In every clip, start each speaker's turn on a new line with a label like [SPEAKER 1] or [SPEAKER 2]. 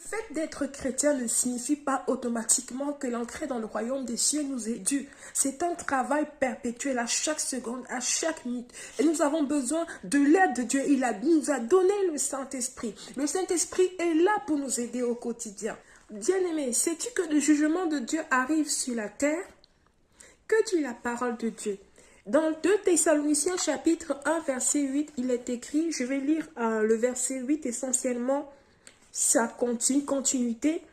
[SPEAKER 1] fait d'être chrétien ne signifie pas automatiquement que l'entrée dans le royaume des cieux nous est due. C'est un travail perpétuel à chaque seconde, à chaque minute. Et nous avons besoin de l'aide de Dieu. Il nous a donné le Saint-Esprit. Le Saint-Esprit est là pour nous aider au quotidien. Bien-aimé, sais-tu que le jugement de Dieu arrive sur la terre? Que dit la parole de Dieu? Dans 2 Thessaloniciens chapitre 1 verset 8, il est écrit, je vais lire le verset 8 essentiellement, sa continuité,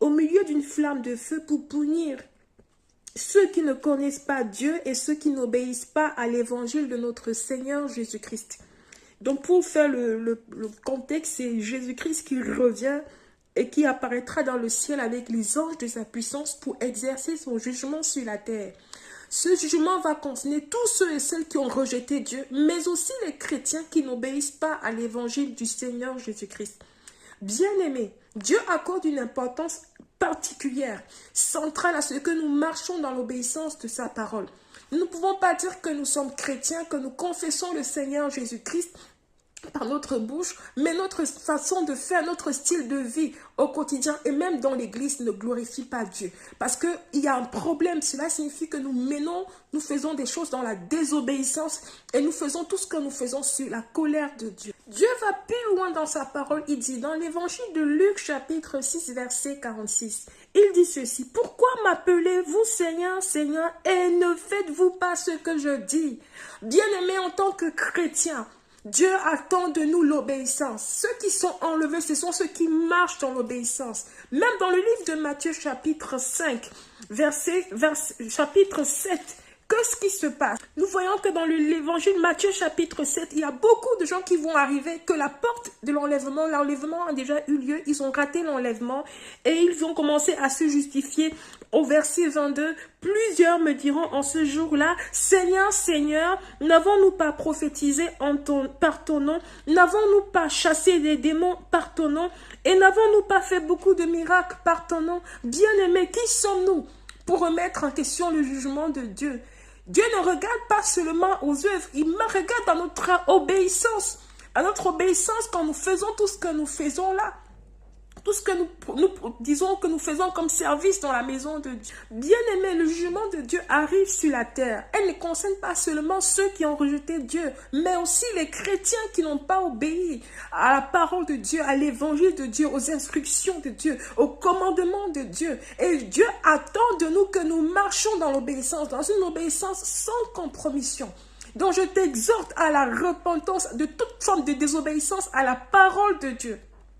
[SPEAKER 1] au milieu d'une flamme de feu pour punir ceux qui ne connaissent pas Dieu et ceux qui n'obéissent pas à l'évangile de notre Seigneur Jésus-Christ. Donc pour faire le contexte, c'est Jésus-Christ qui revient et qui apparaîtra dans le ciel avec les anges de sa puissance pour exercer son jugement sur la terre. Ce jugement va concerner tous ceux et celles qui ont rejeté Dieu, mais aussi les chrétiens qui n'obéissent pas à l'évangile du Seigneur Jésus-Christ. Bien-aimés, Dieu accorde une importance particulière, centrale à ce que nous marchons dans l'obéissance de sa parole. Nous ne pouvons pas dire que nous sommes chrétiens, que nous confessons le Seigneur Jésus-Christ par notre bouche, mais notre façon de faire, notre style de vie au quotidien et même dans l'église ne glorifie pas Dieu. Parce qu'il y a un problème, cela signifie que nous faisons des choses dans la désobéissance et nous faisons tout ce que nous faisons sur la colère de Dieu. Dieu va plus loin dans sa parole, il dit dans l'évangile de Luc chapitre 6 verset 46, il dit ceci, « Pourquoi m'appelez-vous Seigneur, Seigneur, et ne faites-vous pas ce que je dis ?» Bien-aimés, en tant que chrétiens, Dieu attend de nous l'obéissance. Ceux qui sont enlevés, ce sont ceux qui marchent dans l'obéissance. Même dans le livre de Matthieu chapitre 5, chapitre 7, qu'est-ce qui se passe? Nous voyons que dans l'évangile Matthieu chapitre 7, il y a beaucoup de gens qui vont arriver, que la porte de l'enlèvement a déjà eu lieu, ils ont raté l'enlèvement et ils ont commencé à se justifier. Au verset 22, plusieurs me diront en ce jour-là, Seigneur, Seigneur, n'avons-nous pas prophétisé par ton nom? N'avons-nous pas chassé des démons par ton nom? Et n'avons-nous pas fait beaucoup de miracles par ton nom? Bien-aimés, qui sommes-nous pour remettre en question le jugement de Dieu? Dieu ne regarde pas seulement aux œuvres, il regarde à notre obéissance. À notre obéissance quand nous faisons tout ce que nous faisons là. Tout ce que nous disons que nous faisons comme service dans la maison de Dieu. Bien-aimé, le jugement de Dieu arrive sur la terre. Elle ne concerne pas seulement ceux qui ont rejeté Dieu, mais aussi les chrétiens qui n'ont pas obéi à la parole de Dieu, à l'évangile de Dieu, aux instructions de Dieu, aux commandements de Dieu. Et Dieu attend de nous que nous marchions dans l'obéissance, dans une obéissance sans compromission. Donc je t'exhorte à la repentance de toute forme de désobéissance à la parole de Dieu.